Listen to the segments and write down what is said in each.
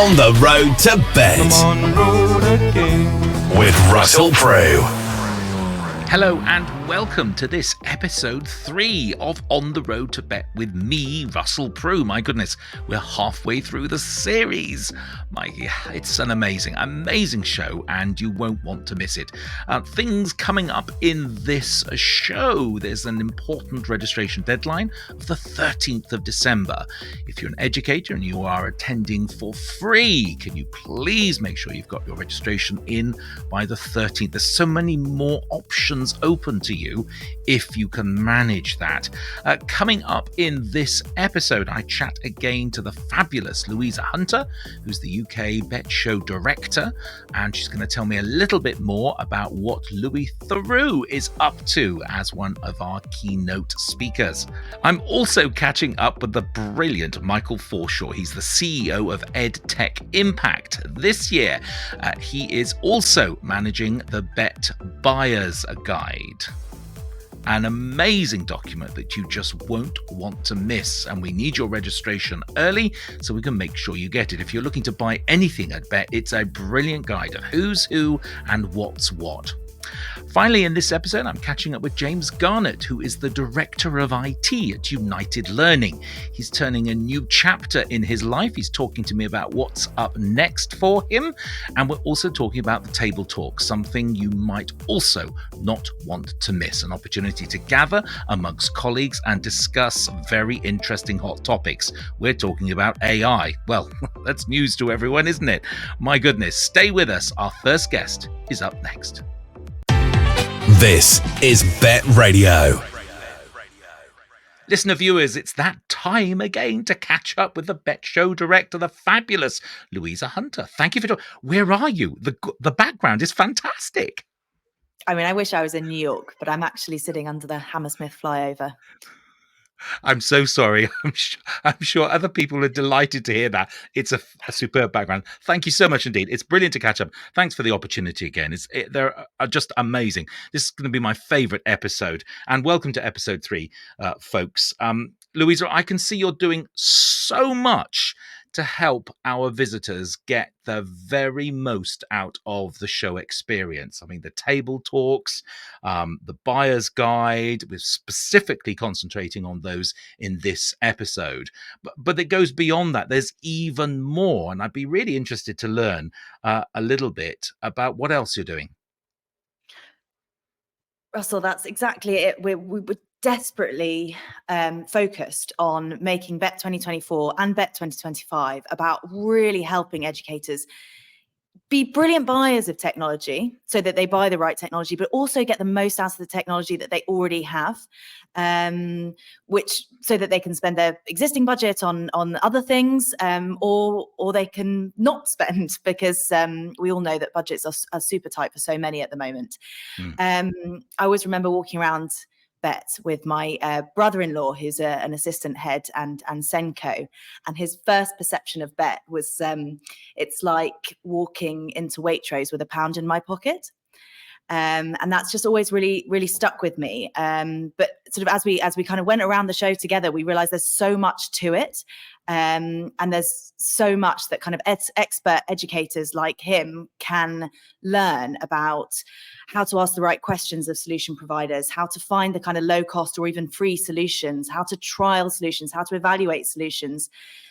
On the Road to Bett with Russell Prue. Hello and welcome to this episode 3 of On the Road to Bett with me, Russell Prue. My goodness, we're halfway through the series. It's an amazing show and you won't want to miss it. Things coming up in this show. There's an important registration deadline of the 13th of December. If you're an educator and you are attending for free, can you please make sure you've got your registration in by the 13th? There's so many more options open to you if you can manage that. Coming up in this episode, I chat again to the fabulous Louisa Hunter, who's the UK Bett Show director, and she's going to tell me a little bit more about what Louis Theroux is up to as one of our keynote speakers. I'm also catching up with the brilliant Michael Forshaw. He's the CEO of EdTech Impact this year. He is also managing the Bett Buyer's Guide. An amazing document that you just won't want to miss, and we need your registration early so we can make sure you get it. If you're looking to buy anything at Bett, it's a brilliant guide of who's who and what's what. Finally, in this episode, I'm catching up with James Garnett, who is the Director of IT at United Learning. He's turning a new chapter in his life. He's talking to me about what's up next for him. And we're also talking about the TableTalks, something you might also not want to miss. An opportunity to gather amongst colleagues and discuss very interesting hot topics. We're talking about AI. Well, that's news to everyone, isn't it? My goodness, stay with us. Our first guest is up next. This is Bett Radio. Listener viewers, it's that time again to catch up with the Bett Show director, the fabulous Louisa Hunter. Thank you for joining. Where are you? The background is fantastic. I mean, I wish I was in New York, but I'm actually sitting under the Hammersmith flyover. I'm so sorry. I'm sure other people are delighted to hear that. It's a superb background. Thank you so much indeed. It's brilliant to catch up. Thanks for the opportunity again. They're just amazing. This is going to be my favorite episode. And welcome to episode 3, folks. Louisa, I can see you're doing so much to help our visitors get the very most out of the show experience. I mean, the table talks, the buyer's guide, we're specifically concentrating on those in this episode. But it goes beyond that. There's even more. And I'd be really interested to learn a little bit about what else you're doing. Russell, that's exactly it. We were desperately focused on making Bett 2024 and Bett 2025 about really helping educators be brilliant buyers of technology so that they buy the right technology, but also get the most out of the technology that they already have, which so that they can spend their existing budget on other things, or they can not spend because we all know that budgets are super tight for so many at the moment. I always remember walking around Bett with my brother-in-law, who's an assistant head and Senko, and his first perception of Bett was it's like walking into Waitrose with £1 in my pocket. And that's just always really stuck with me. But sort of as we kind of went around the show together, we realized there's so much to it. And there's so much that kind of expert educators like him can learn about how to ask the right questions of solution providers, how to find the kind of low cost or even free solutions, how to trial solutions, how to evaluate solutions.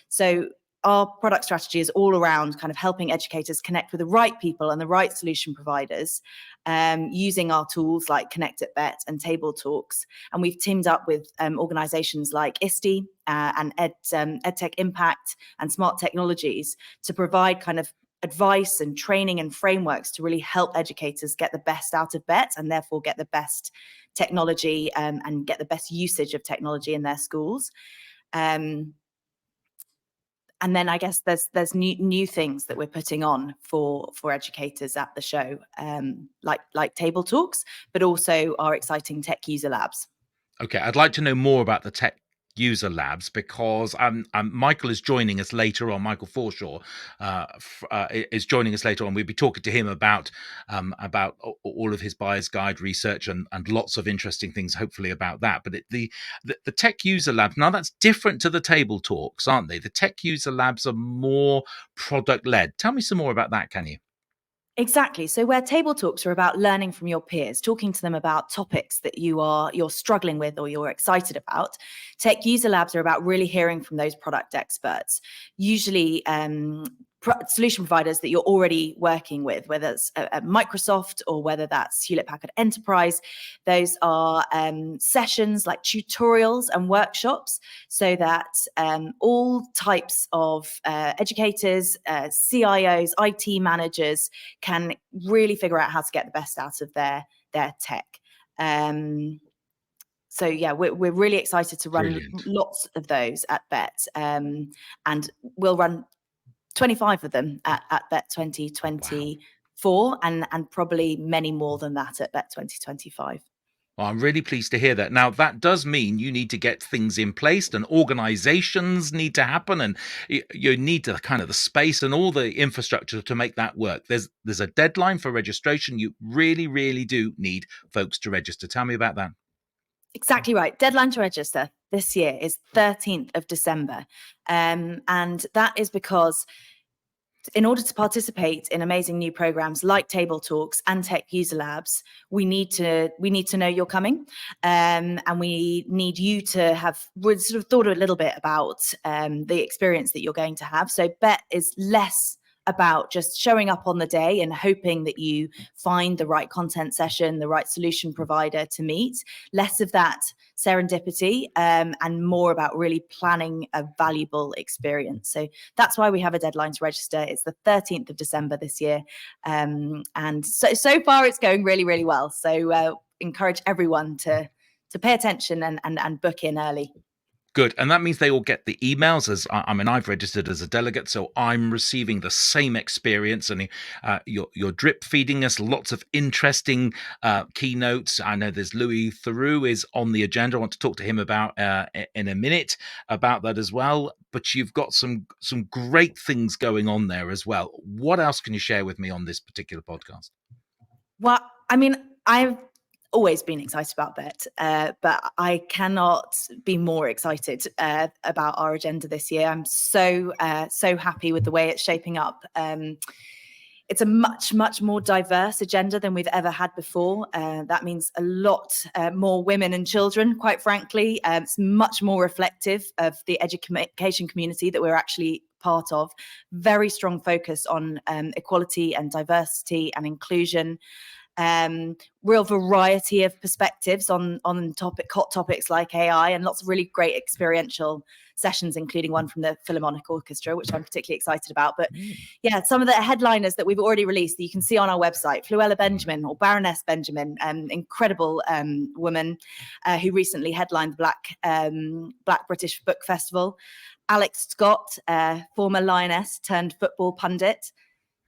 So our product strategy is all around kind of helping educators connect with the right people and the right solution providers, using our tools like Connect at Bett and TableTalks. And we've teamed up with organizations like ISTE and EdTech Impact and Smart Technologies to provide kind of advice and training and frameworks to really help educators get the best out of Bett and therefore get the best technology and get the best usage of technology in their schools. And then I guess there's new things that we're putting on for educators at the show, like TableTalks, but also our exciting tech user labs. Okay, I'd like to know more about the tech User Labs, because Michael is joining us later on. Michael Forshaw is joining us later on. We'll be talking to him about all of his buyer's guide research and lots of interesting things, hopefully, about that. But the Tech User Labs, now that's different to the Table Talks, aren't they? The Tech User Labs are more product led. Tell me some more about that, can you? Exactly. So where table talks are about learning from your peers, talking to them about topics that you're struggling with or you're excited about, tech user labs are about really hearing from those product experts, usually solution providers that you're already working with, whether it's a Microsoft or whether that's Hewlett Packard Enterprise. Those are sessions like tutorials and workshops, so that all types of educators, CIOs, IT managers can really figure out how to get the best out of their tech. So yeah, we're really excited to run lots of those at Bett, and we'll run 25 of them at Bett 2024. Wow. and probably many more than that at Bett 2025. Well, I'm really pleased to hear that. Now, that does mean you need to get things in place, and organizations need to happen, and you need to kind of the space and all the infrastructure to make that work. There's a deadline for registration. You really, really do need folks to register. Tell me about that. Exactly right. Deadline to register this year is 13th of December. And that is because in order to participate in amazing new programs like Table Talks and Tech User Labs, we need to know you're coming, and we need you to have sort of thought a little bit about the experience that you're going to have. So Bett is less about just showing up on the day and hoping that you find the right content session, the right solution provider to meet. Less of that serendipity, and more about really planning a valuable experience. So that's why we have a deadline to register. It's the 13th of December this year. And so far it's going really, really well. So encourage everyone to pay attention and book in early. Good. And that means they all get the emails. I've registered as a delegate, so I'm receiving the same experience. And you're drip feeding us lots of interesting keynotes. I know there's Louis Theroux is on the agenda. I want to talk to him about in a minute about that as well. But you've got some great things going on there as well. What else can you share with me on this particular podcast? Well, I mean, I've always been excited about Bett, but I cannot be more excited about our agenda this year. I'm so happy with the way it's shaping up. It's a much more diverse agenda than we've ever had before. That means a lot more women and children, quite frankly. It's much more reflective of the education community that we're actually part of. Very strong focus on equality and diversity and inclusion. Real variety of perspectives on hot topics like AI, and lots of really great experiential sessions, including one from the Philharmonic Orchestra, which I'm particularly excited about. But yeah, some of the headliners that we've already released that you can see on our website: Fluella Benjamin, or Baroness Benjamin, incredible woman who recently headlined the Black British Book Festival. Alex Scott, former lioness turned football pundit.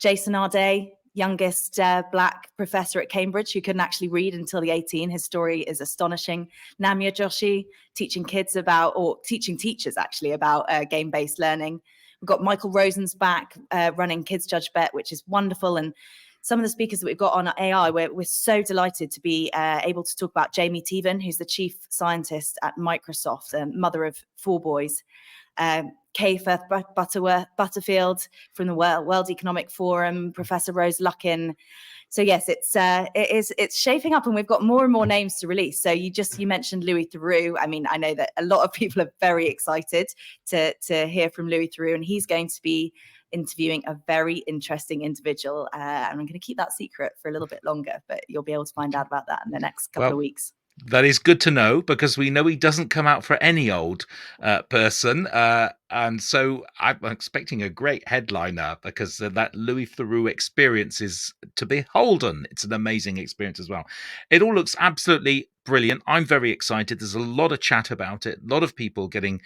Jason Arday, youngest Black professor at Cambridge who couldn't actually read until the 18. His story is astonishing. Namia Joshi, teaching teachers actually about game-based learning. We've got Michael Rosen's back running Kids Judge Bett, which is wonderful. And some of the speakers that we've got on AI, we're so delighted to be able to talk about Jamie Teven, who's the chief scientist at Microsoft, mother of 4 boys. Kay Firth Butterfield from the World Economic Forum, Professor Rose Luckin. So yes, it's shaping up, and we've got more and more names to release. So you mentioned Louis Theroux. I mean, I know that a lot of people are very excited to hear from Louis Theroux, and he's going to be interviewing a very interesting individual. And I'm going to keep that secret for a little bit longer, but you'll be able to find out about that in the next couple of weeks. That is good to know, because we know he doesn't come out for any old person. And so I'm expecting a great headliner, because that Louis Theroux experience is to beholden. It's an amazing experience as well. It all looks absolutely brilliant. I'm very excited. There's a lot of chat about it. A lot of people getting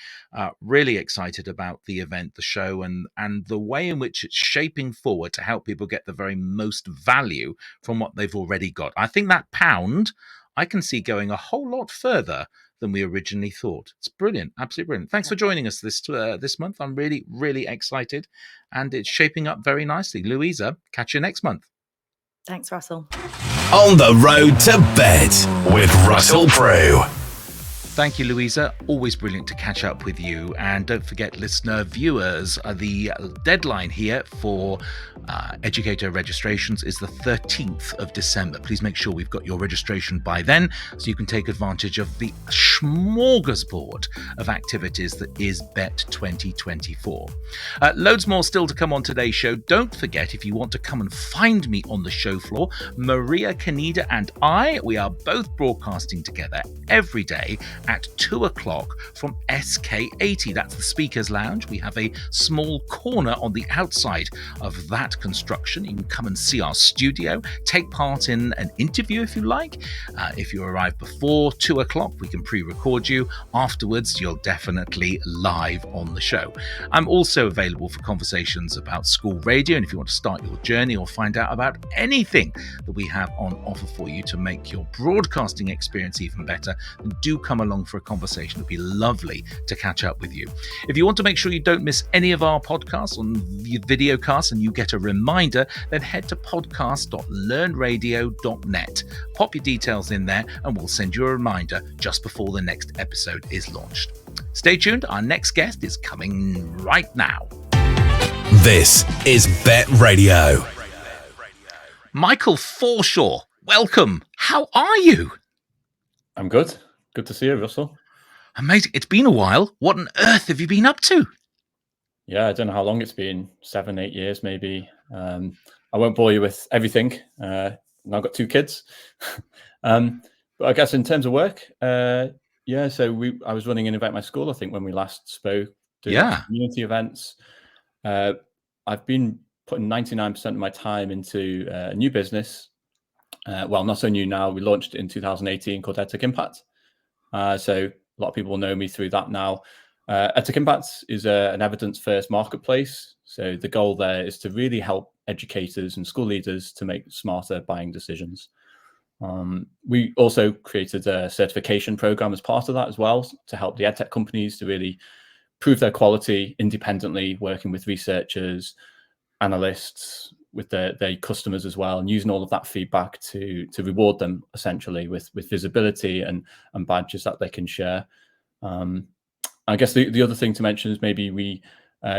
really excited about the event, the show, and the way in which it's shaping forward to help people get the very most value from what they've already got. I think that pound I can see going a whole lot further than we originally thought. It's brilliant, absolutely brilliant. Thanks for joining us this month. I'm really, really excited, and it's shaping up very nicely. Louisa, catch you next month. Thanks, Russell. On the road to Bett with Russell Prue. Thank you, Louisa. Always brilliant to catch up with you. And don't forget, listener viewers, the deadline here for educator registrations is the 13th of December. Please make sure we've got your registration by then so you can take advantage of the smorgasbord of activities that is Bett 2024. Loads more still to come on today's show. Don't forget, if you want to come and find me on the show floor, Maria Kaneda and we are both broadcasting together every day at 2 o'clock from SK80. That's the Speakers Lounge. We have a small corner on the outside of that construction. You can come and see our studio, take part in an interview if you like. If you arrive before 2 o'clock, we can pre-record you. Afterwards, you're definitely live on the show. I'm also available for conversations about school radio, and if you want to start your journey or find out about anything that we have on offer for you to make your broadcasting experience even better, then do come along for a conversation. It'd be lovely to catch up with you. If you want to make sure you don't miss any of our podcasts on the video cast and you get a reminder, then head to podcast.learnradio.net. Pop your details in there and we'll send you a reminder just before the next episode is launched. Stay tuned. Our next guest is coming right now. This is Bett Radio. Michael Forshaw, welcome. How are you? I'm good. Good to see you, Russell. Amazing. It's been a while. What on earth have you been up to? Yeah, I don't know how long it's been, 7, 8 years maybe. I won't bore you with everything. I've got 2 kids. But I guess in terms of work, so I was running an event at my school, I think, when we last spoke, doing community events. I've been putting 99% of my time into a new business. Well, not so new now. We launched it in 2018 called EdTech Impact. So a lot of people know me through that now. EdTech Impact is an evidence-first marketplace. So the goal there is to really help educators and school leaders to make smarter buying decisions. We also created a certification program as part of that as well to help the EdTech companies to really prove their quality independently, working with researchers, analysts, with their customers as well, and using all of that feedback to reward them essentially with visibility and badges that they can share. I guess the other thing to mention is maybe we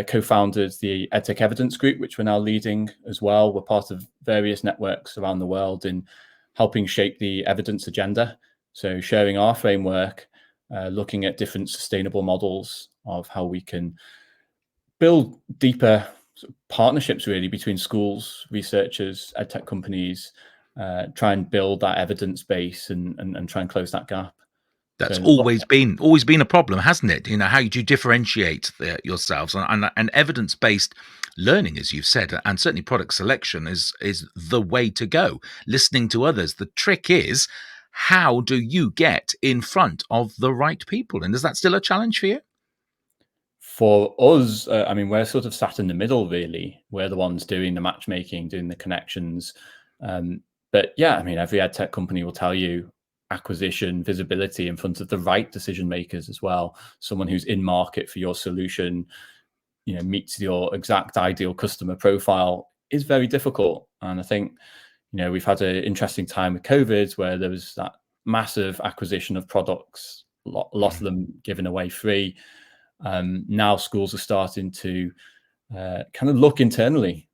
co-founded the EdTech Evidence Group, which we're now leading as well. We're part of various networks around the world in helping shape the evidence agenda. So sharing our framework, looking at different sustainable models of how we can build deeper partnerships really between schools, researchers, edtech companies, try and build that evidence base and try and close that gap. That's always been a problem, hasn't it? You know, how do you differentiate yourselves and evidence-based learning, as you've said, and certainly product selection is the way to go. Listening to others. The trick is, how do you get in front of the right people? And is that still a challenge for you? For us, we're sort of sat in the middle, really. We're the ones doing the matchmaking, doing the connections. But yeah, every edtech company will tell you acquisition, visibility in front of the right decision makers as well. Someone who's in market for your solution, meets your exact ideal customer profile is very difficult. And I think, we've had an interesting time with COVID where there was that massive acquisition of products, a lot of them given away free. Now schools are starting to kind of look internally.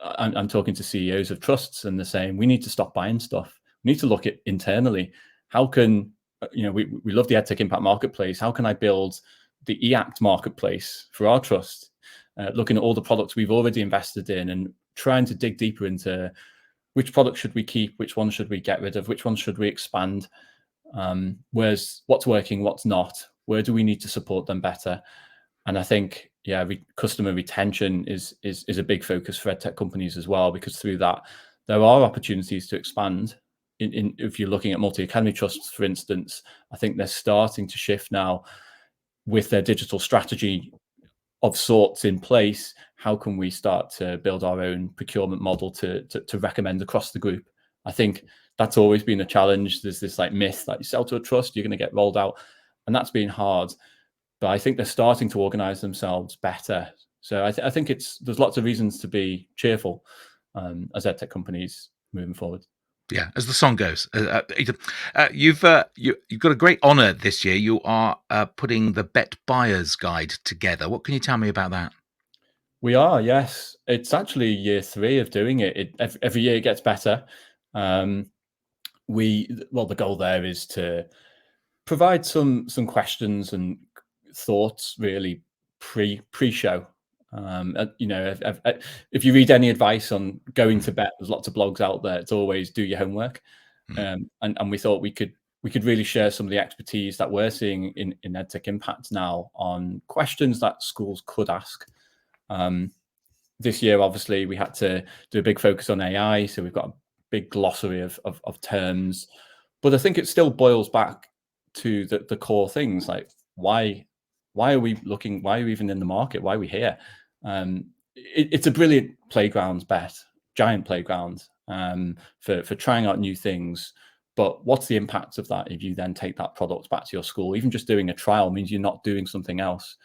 I'm talking to CEOs of trusts and they're saying, we need to stop buying stuff. We need to look at internally. How can, we love the EdTech Impact Marketplace. How can I build the eAct Marketplace for our trust? Looking at all the products we've already invested in and trying to dig deeper into which products should we keep, which ones should we get rid of, which ones should we expand, what's working, what's not, where do we need to support them better? And I think, customer retention is a big focus for EdTech companies as well, because through that, there are opportunities to expand. If you're looking at multi-academy trusts, for instance, I think they're starting to shift now with their digital strategy of sorts in place. How can we start to build our own procurement model to recommend across the group? I think that's always been a challenge. There's this like myth that you sell to a trust, you're going to get rolled out, and that's been hard. But I think they're starting to organize themselves better. So I think there's lots of reasons to be cheerful as edtech companies moving forward. Yeah, as the song goes, you've got a great honour this year. You are putting the Bett Buyer's Guide together. What can you tell me about that? We are, yes. It's actually year 3 of doing it. Every year it gets better. The goal there is to provide some questions and thoughts really pre-show. If you read any advice on going to Bett, there's lots of blogs out there. It's always do your homework, and we thought we could really share some of the expertise that we're seeing in EdTech Impact now on questions that schools could ask. This year, obviously, we had to do a big focus on AI, so we've got a big glossary of terms, but I think it still boils back to the core things, like why are we looking? Why are we even in the market? Why are we here? It's a brilliant playground, Bett, giant playground for trying out new things. But what's the impact of that if you then take that product back to your school? Even just doing a trial means you're not doing something else.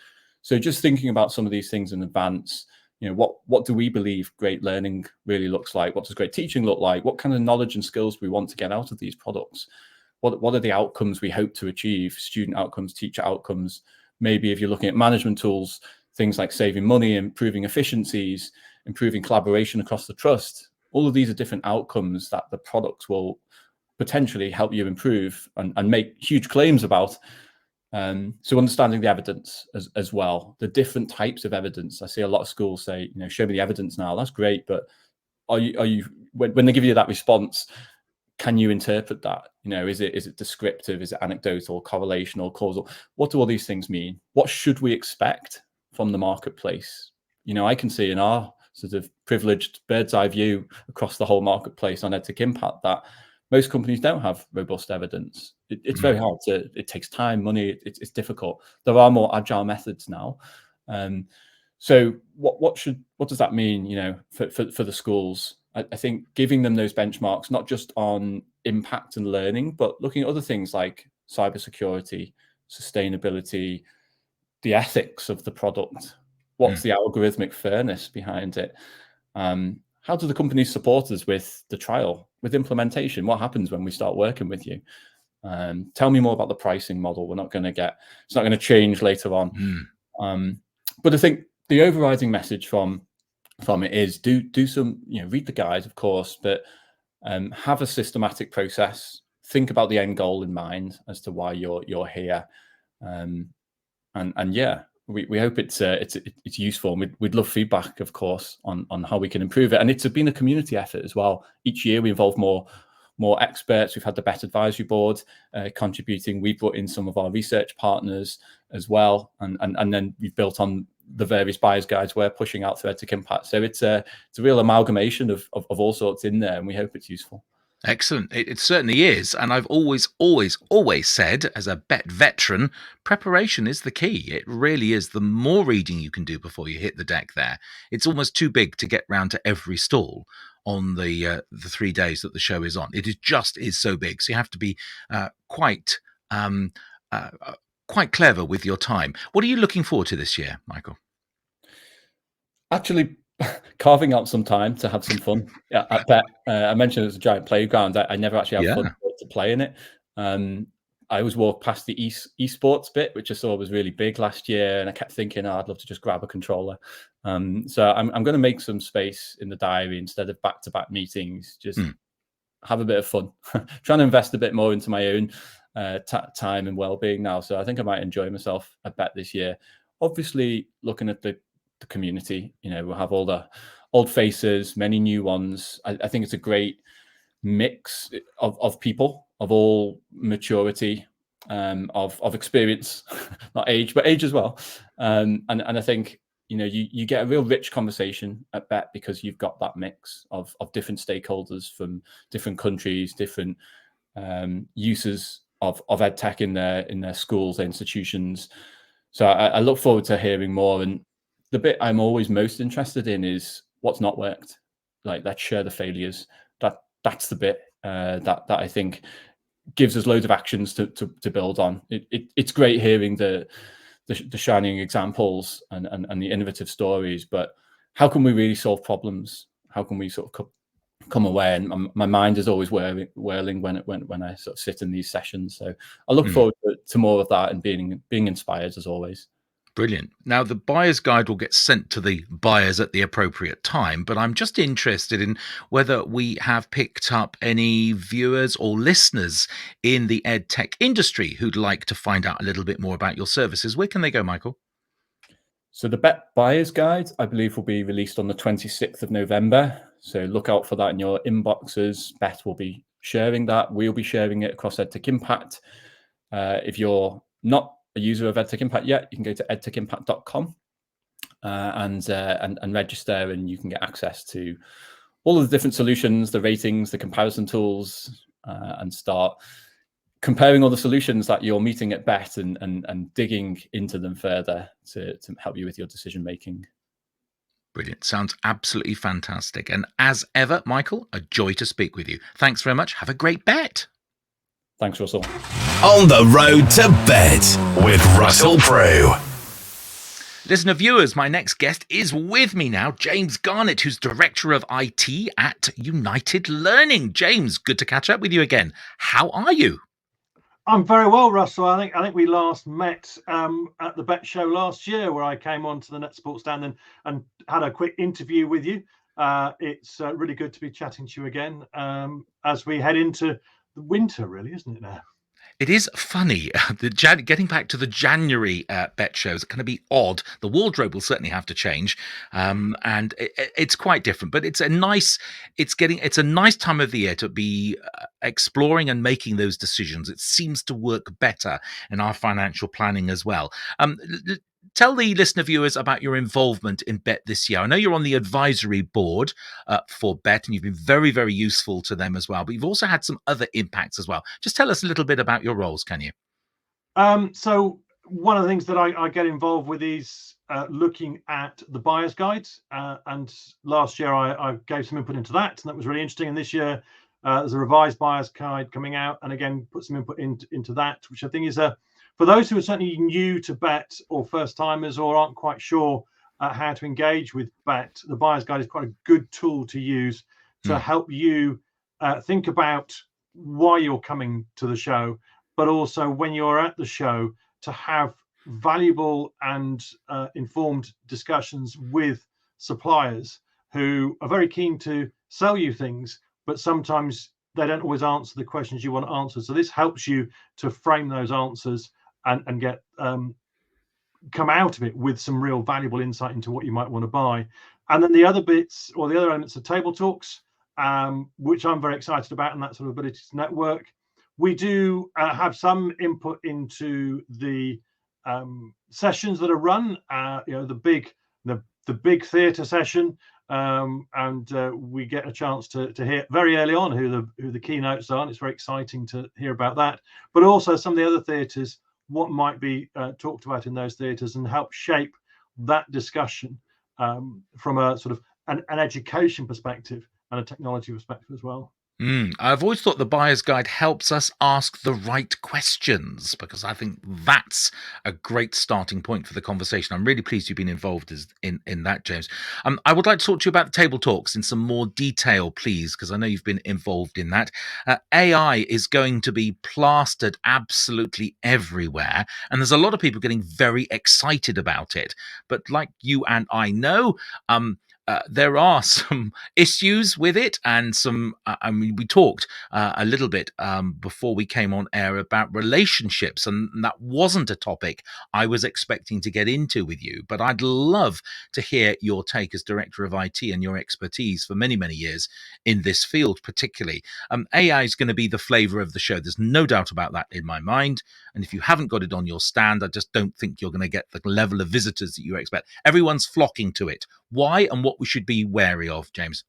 So just thinking about some of these things in advance, what do we believe great learning really looks like? What does great teaching look like? What kind of knowledge and skills do we want to get out of these products? What are the outcomes we hope to achieve? Student outcomes, teacher outcomes. Maybe if you're looking at management tools, things like saving money, improving efficiencies, improving collaboration across the trust. All of these are different outcomes that the products will potentially help you improve and make huge claims about. So understanding the evidence as well, the different types of evidence. I see a lot of schools say, show me the evidence now. That's great, but are you when they give you that response, can you interpret that? Is it descriptive? Is it anecdotal, correlational, causal? What do all these things mean? What should we expect from the marketplace? I can see in our sort of privileged bird's eye view across the whole marketplace on EdTech Impact that most companies don't have robust evidence. It's very hard it takes time, money, it's difficult. There are more agile methods now. So what does that mean, for the schools? I think giving them those benchmarks, not just on impact and learning, but looking at other things like cybersecurity, sustainability, the ethics of the product. What's the algorithmic fairness behind it? How do the companies support us with the trial, with implementation? What happens when we start working with you? Tell me more about the pricing model. It's not going to change later on. But I think the overriding message from it is do some, read the guide, of course, but have a systematic process. Think about the end goal in mind as to why you're here. We hope it's useful. We'd love feedback, of course, on how we can improve it. And it's been a community effort as well. Each year we involve more experts. We've had the Bett Advisory Board contributing. We brought in some of our research partners as well, and then we've built on the various buyers guides we're pushing out through EdTech Impact. So it's a real amalgamation of all sorts in there, and we hope it's useful. Excellent. It certainly is. And I've always said, as a Bett veteran, preparation is the key. It really is. The more reading you can do before you hit the deck there, it's almost too big to get round to every stall on the 3 days that the show is on. It is so big. So you have to be quite clever with your time. What are you looking forward to this year, Michael? Actually, carving out some time to have some fun at Bett. I mentioned it's a giant playground. I never actually have fun to play in it. I always walk past the esports bit, which I saw was really big last year, and I kept thinking, I'd love to just grab a controller. So I'm going to make some space in the diary instead of back-to-back meetings. Just have a bit of fun, trying to invest a bit more into my own time and well-being now. So I think I might enjoy myself at Bett this year. Obviously, looking at the community, we'll have all the old faces, many new ones. I think it's a great mix of people of all maturity, of experience, not age, but age as well. And I think you get a real rich conversation at Bett because you've got that mix of different stakeholders from different countries, different uses of EdTech in their schools, their institutions. So I look forward to hearing more. And the bit I'm always most interested in is what's not worked. Like, let's share the failures. That's the bit that I think gives us loads of actions to build on. It's great hearing the shining examples and the innovative stories, but how can we really solve problems? How can we sort of come away? And my mind is always whirling when I sort of sit in these sessions. So I look forward to more of that and being inspired as always. Brilliant. Now, the buyer's guide will get sent to the buyers at the appropriate time, but I'm just interested in whether we have picked up any viewers or listeners in the ed tech industry who'd like to find out a little bit more about your services. Where can they go, Michael? So the Bett Buyer's Guide, I believe, will be released on the 26th of November. So look out for that in your inboxes. Bett will be sharing that. We'll be sharing it across EdTech Impact. If you're not a user of EdTech Impact yet, you can go to edtechimpact.com and register, and you can get access to all of the different solutions, the ratings, the comparison tools, and start comparing all the solutions that you're meeting at Bett and digging into them further to help you with your decision making. Brilliant. Sounds absolutely fantastic. And as ever, Michael, a joy to speak with you. Thanks very much. Have a great bet. Thanks, Russell. On the road to Bett with Russell Prue. Listener viewers, my next guest is with me now, James Garnett, who's Director of IT at United Learning. James, good to catch up with you again. How are you? I'm very well, Russell. I think we last met at the Bett show last year, where I came on to the Net Sports stand and had a quick interview with you. It's really good to be chatting to you again as we head into the winter, really, isn't it now? It is funny. Getting back to the January Bett shows, it's going to be odd. The wardrobe will certainly have to change, and it's quite different. But it's a nice time of the year to be exploring and making those decisions. It seems to work better in our financial planning as well. Tell the listener viewers about your involvement in Bett this year. I know you're on the advisory board for Bett, and you've been very, very useful to them as well. But you've also had some other impacts as well. Just tell us a little bit about your roles, can you? So one of the things that I get involved with is looking at the buyer's guides. And last year I gave some input into that, and that was really interesting. And this year there's a revised buyer's guide coming out, and again put some input into that, which I think is for those who are certainly new to Bett or first timers or aren't quite sure how to engage with Bett, the buyer's guide is quite a good tool to use to help you think about why you're coming to the show, but also when you're at the show to have valuable and informed discussions with suppliers who are very keen to sell you things, but sometimes they don't always answer the questions you want to answer. So this helps you to frame those answers and get come out of it with some real valuable insight into what you might want to buy. And then the other bits or the other elements of TableTalks, which I'm very excited about, and that sort of ability to network. We do have some input into the sessions that are run, the big theatre session, and we get a chance to hear very early on who the keynotes are, and it's very exciting to hear about that. But also some of the other theatres, what might be talked about in those theatres, and help shape that discussion from a sort of an education perspective and a technology perspective as well. I've always thought the buyer's guide helps us ask the right questions, because I think that's a great starting point for the conversation. I'm really pleased you've been involved in that, James. I would like to talk to you about the Table Talks in some more detail, please, because I know you've been involved in that. AI is going to be plastered absolutely everywhere, and there's a lot of people getting very excited about it. But like you and I know, there are some issues with it, and some. We talked a little bit before we came on air about relationships, and that wasn't a topic I was expecting to get into with you. But I'd love to hear your take as Director of IT and your expertise for many, many years in this field, particularly. AI is going to be the flavour of the show. There's no doubt about that in my mind. And if you haven't got it on your stand, I just don't think you're going to get the level of visitors that you expect. Everyone's flocking to it. Why, and what we should be wary of, James?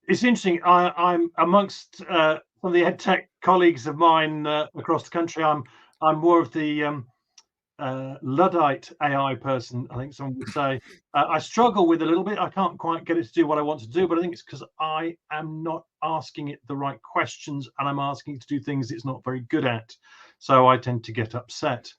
It's interesting. I'm amongst some of the ed tech colleagues of mine across the country. I'm more of the Luddite AI person, I think someone would say, I struggle with a little bit. I can't quite get it to do what I want to do, but I think it's because I am not asking it the right questions, and I'm asking it to do things it's not very good at. So I tend to get upset.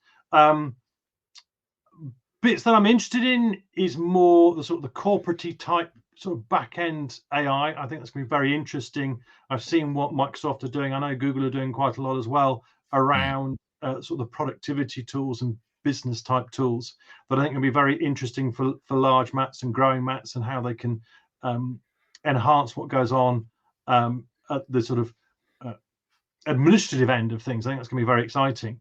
Bits that I'm interested in is more the sort of the corporate type sort of back end AI. I think that's going to be very interesting. I've seen what Microsoft are doing. I know Google are doing quite a lot as well around sort of the productivity tools and business type tools that I think will be very interesting for large mats and growing mats, and how they can enhance what goes on at the sort of administrative end of things. I think that's going to be very exciting.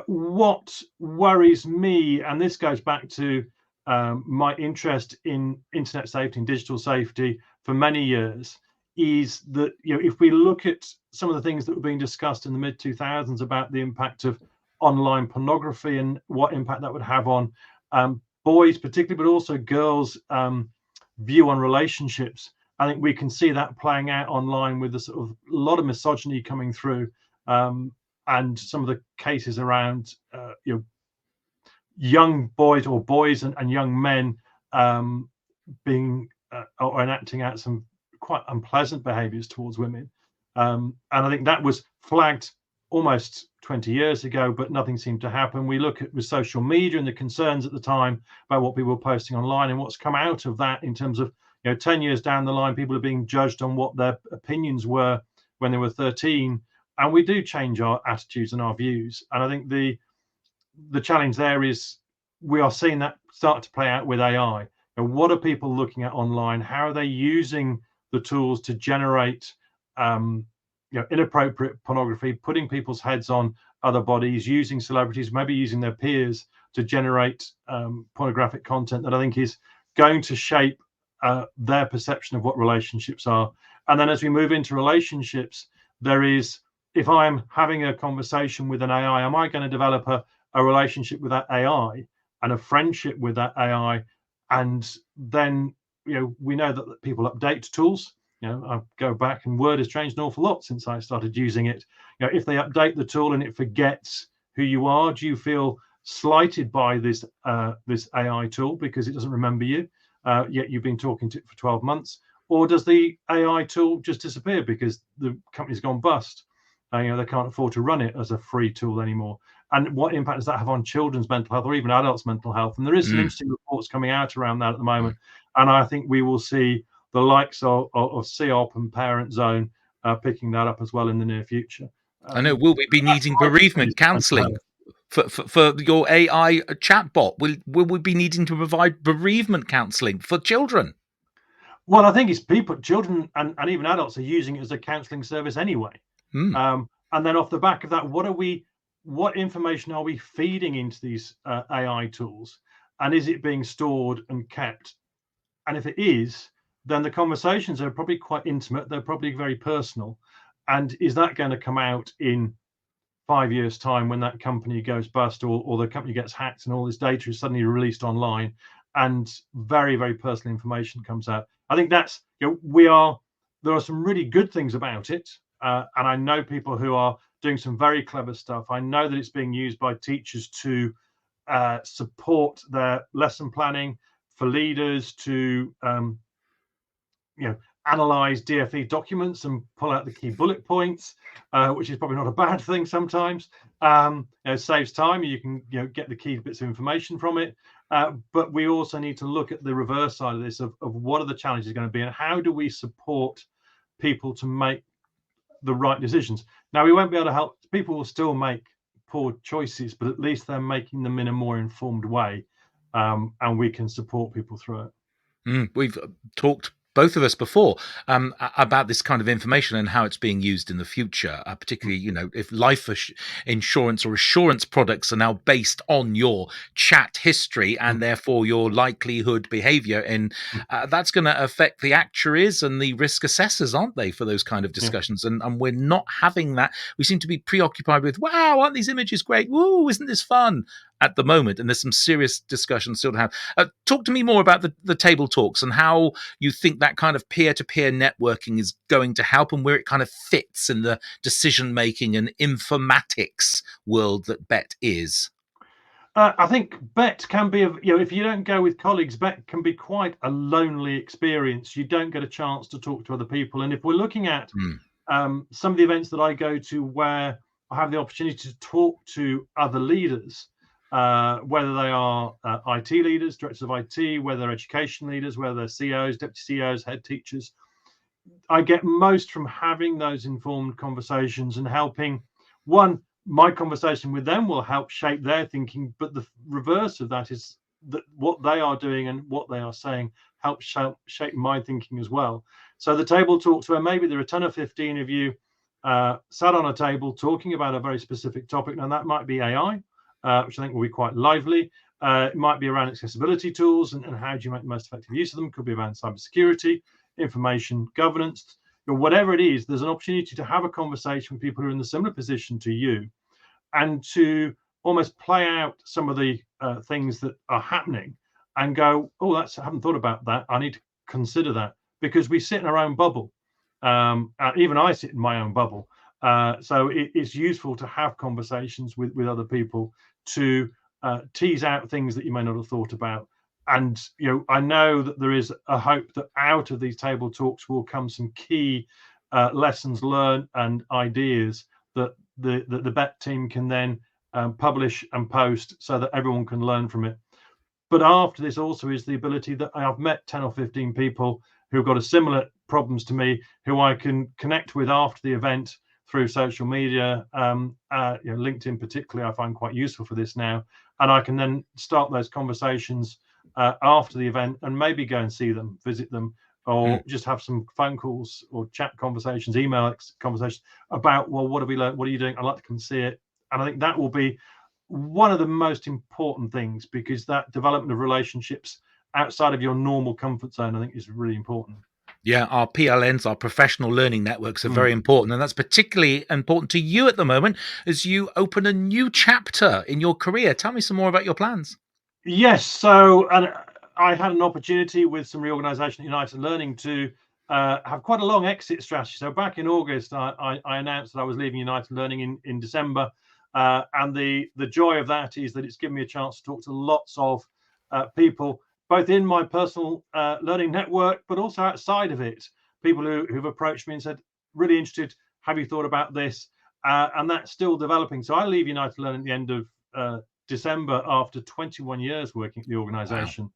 What worries me, and this goes back to my interest in internet safety and digital safety for many years, is that if we look at some of the things that were being discussed in the mid 2000s about the impact of online pornography and what impact that would have on boys particularly, but also girls' view on relationships, I think we can see that playing out online with a sort of a lot of misogyny coming through, and some of the cases around young boys or boys and young men being or enacting out some quite unpleasant behaviours towards women. And I think that was flagged almost 20 years ago, but nothing seemed to happen. We look at with social media and the concerns at the time about what people were posting online, and what's come out of that in terms of 10 years down the line, people are being judged on what their opinions were when they were 13. And we do change our attitudes and our views. And I think the challenge there is we are seeing that start to play out with AI. And what are people looking at online? How are they using the tools to generate inappropriate pornography, putting people's heads on other bodies, using celebrities, maybe using their peers to generate pornographic content that I think is going to shape their perception of what relationships are. And then as we move into relationships, there is, if I'm having a conversation with an AI, am I going to develop a relationship with that AI and a friendship with that AI? And then, we know that people update tools. I go back, and Word has changed an awful lot since I started using it. If they update the tool and it forgets who you are, do you feel slighted by this AI tool because it doesn't remember you, yet you've been talking to it for 12 months? Or does the AI tool just disappear because the company's gone bust? They can't afford to run it as a free tool anymore. And what impact does that have on children's mental health or even adults' mental health? And there is some interesting reports coming out around that at the moment. And I think we will see the likes of COP and Parent Zone picking that up as well in the near future. I know. Will we be needing bereavement counselling for your AI chatbot? Will we be needing to provide bereavement counselling for children? Well, I think it's children and even adults are using it as a counselling service anyway. And then off the back of that, what information are we feeding into these AI tools? And is it being stored and kept? And if it is, then the conversations are probably quite intimate. They're probably very personal. And is that going to come out in 5 years' time when that company goes bust or the company gets hacked and all this data is suddenly released online and very, very personal information comes out? I think that's, there are some really good things about it. And I know people who are doing some very clever stuff. I know that it's being used by teachers to support their lesson planning, for leaders to analyze DFE documents and pull out the key bullet points, which is probably not a bad thing sometimes. It saves time. You can get the key bits of information from it. But we also need to look at the reverse side of this, of what are the challenges going to be and how do we support people to make the right decisions. Now, we won't be able to help. People will still make poor choices, but at least they're making them in a more informed way. And we can support people through it. We've talked, both of us, before about this kind of information and how it's being used in the future, particularly, if life insurance or assurance products are now based on your chat history and therefore your likelihood behavior, and that's going to affect the actuaries and the risk assessors, aren't they, for those kind of discussions? And we're not having that. We seem to be preoccupied with, wow, aren't these images great? Woo, isn't this fun? At the moment, and there's some serious discussion still to have. Talk to me more about the table talks and how you think that kind of peer-to-peer networking is going to help, and where it kind of fits in the decision-making and informatics world that Bett is. I think Bett can be, if you don't go with colleagues, Bett can be quite a lonely experience. You don't get a chance to talk to other people. And if we're looking at some of the events that I go to where I have the opportunity to talk to other leaders, whether they are IT leaders, directors of IT, whether they're education leaders, whether they're CEOs, deputy CEOs, head teachers, I get most from having those informed conversations and helping. One, my conversation with them will help shape their thinking, but the reverse of that is that what they are doing and what they are saying helps shape my thinking as well. So the table talks, where maybe there are 10 or 15 of you sat on a table talking about a very specific topic. Now that might be AI, which I think will be quite lively. It might be around accessibility tools and how do you make the most effective use of them. Could be around cybersecurity, information governance, or whatever it is. There's an opportunity to have a conversation with people who are in a similar position to you, and to almost play out some of the things that are happening and go, oh, I haven't thought about that. I need to consider that, because we sit in our own bubble. Even I sit in my own bubble. So it's useful to have conversations with other people to tease out things that you may not have thought about. And I know that there is a hope that out of these table talks will come some key lessons learned and ideas that the Bett team can then publish and post so that everyone can learn from it. But after this also is the ability that I've met 10 or 15 people who've got a similar problems to me, who I can connect with after the event through social media. LinkedIn particularly I find quite useful for this now, and I can then start those conversations after the event and maybe go and see them, visit them, or just have some phone calls or chat conversations, email conversations about, well, what have we learned? What are you doing? I'd like to come see it. And I think that will be one of the most important things, because that development of relationships outside of your normal comfort zone, I think, is really important. Yeah, our PLNs, our professional learning networks, are very important. And that's particularly important to you at the moment as you open a new chapter in your career. Tell me some more about your plans. Yes. So I had an opportunity with some reorganisation at United Learning to have quite a long exit strategy. So back in August, I announced that I was leaving United Learning in December. And the joy of that is that it's given me a chance to talk to lots of people, both in my personal learning network, but also outside of it. People who've approached me and said, really interested, have you thought about this? And that's still developing. So I leave United Learning at the end of December after 21 years working at the organisation.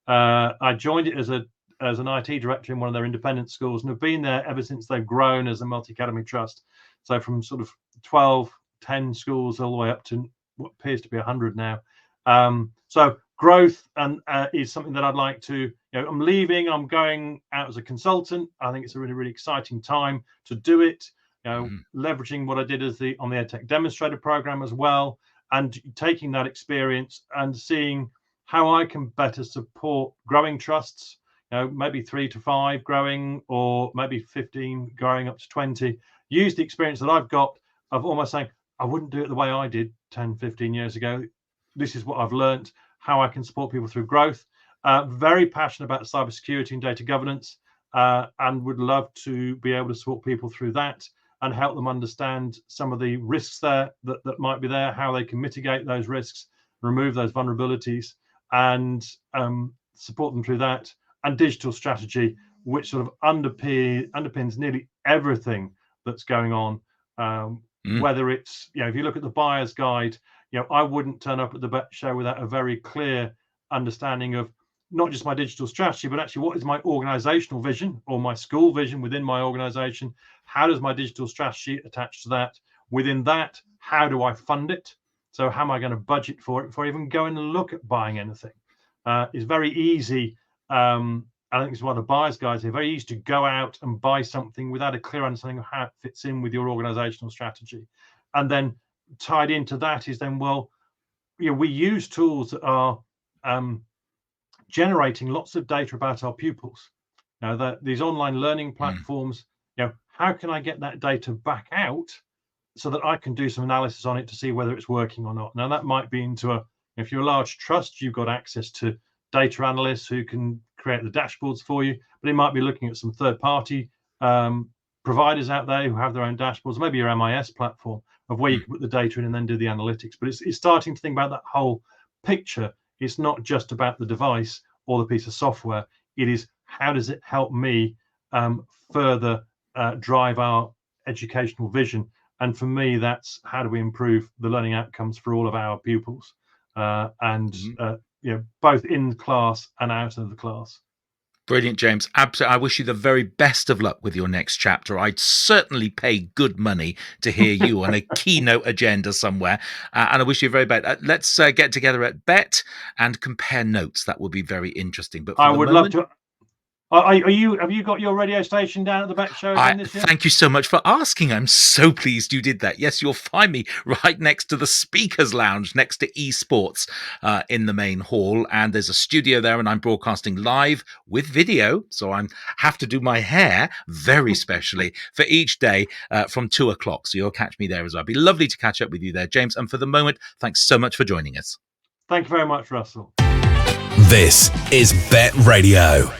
Wow. I joined it as an IT director in one of their independent schools, and have been there ever since they've grown as a multi-academy trust. So from sort of 10 schools all the way up to what appears to be 100 now. So growth and is something that I'd like to, I'm leaving, I'm going out as a consultant. I think it's a really, really exciting time to do it, leveraging what I did on the EdTech demonstrator program as well, and taking that experience and seeing how I can better support growing trusts, maybe 3 to 5 growing, or maybe 15 growing up to 20. Use the experience that I've got of almost saying, I wouldn't do it the way I did 10, 15 years ago. This is what I've learned, how I can support people through growth. Very passionate about cybersecurity and data governance, and would love to be able to support people through that and help them understand some of the risks there that might be there, how they can mitigate those risks, remove those vulnerabilities, and support them through that. And digital strategy, which sort of underpins nearly everything that's going on. Whether it's, if you look at the buyer's guide, I wouldn't turn up at the Bett show without a very clear understanding of not just my digital strategy, but actually what is my organizational vision or my school vision within my organization? How does my digital strategy attach to that? Within that, how do I fund it? So how am I going to budget for it before I even go and look at buying anything? It's very easy. I think it's one of the buyer's guides here. Very easy to go out and buy something without a clear understanding of how it fits in with your organizational strategy. And then tied into that is then, we use tools that are generating lots of data about our pupils. Now, these online learning platforms, how can I get that data back out so that I can do some analysis on it to see whether it's working or not? Now, that might be if you're a large trust, you've got access to data analysts who can create the dashboards for you, but it might be looking at some third-party providers out there who have their own dashboards, maybe your MIS platform of where you can put the data in and then do the analytics. But it's starting to think about that whole picture, it's not just about the device or the piece of software. It is, how does it help me further drive our educational vision? And for me, that's how do we improve the learning outcomes for all of our pupils, both in class and out of the class. Brilliant, James. Absolutely. I wish you the very best of luck with your next chapter. I'd certainly pay good money to hear you on a keynote agenda somewhere. And I wish you very best. Let's get together at Bett and compare notes. That would be very interesting. But I would love to. Have you got your radio station down at the Bett show again this year? Thank you so much for asking. I'm so pleased you did that. Yes, you'll find me right next to the speakers lounge, next to esports in the main hall. And there's a studio there, and I'm broadcasting live with video. So I have to do my hair very specially for each day from 2:00. So you'll catch me there as well. It'd be lovely to catch up with you there, James. And for the moment, thanks so much for joining us. Thank you very much, Russell. This is Bett Radio.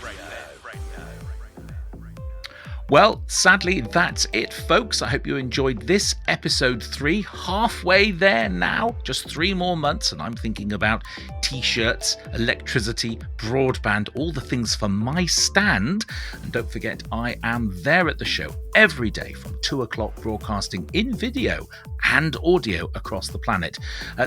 Well, sadly, that's it, folks. I hope you enjoyed this episode 3. Halfway there now, just 3 more months, and I'm thinking about t-shirts, electricity, broadband, all the things for my stand. And don't forget, I am there at the show every day from 2:00, broadcasting in video and audio across the planet.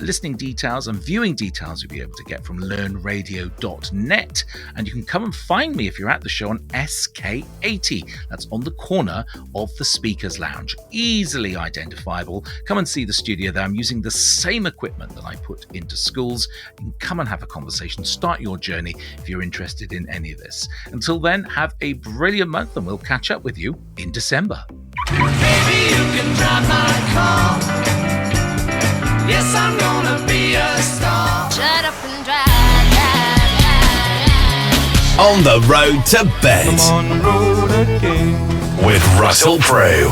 Listening details and viewing details you'll be able to get from learnradio.net. And you can come and find me if you're at the show on SK80. That's on the corner of the speakers lounge. Easily identifiable. Come and see the studio there. I'm using the same equipment that I put into schools. You can come and have a conversation. Start your journey if you're interested in any of this. Until then, have a brilliant month, and we'll catch up with you in December. Baby, you can drive my car. Yes, I'm gonna be a star. Shut up and drive. On the road to Bett. I'm on the road again. With Russell Prue.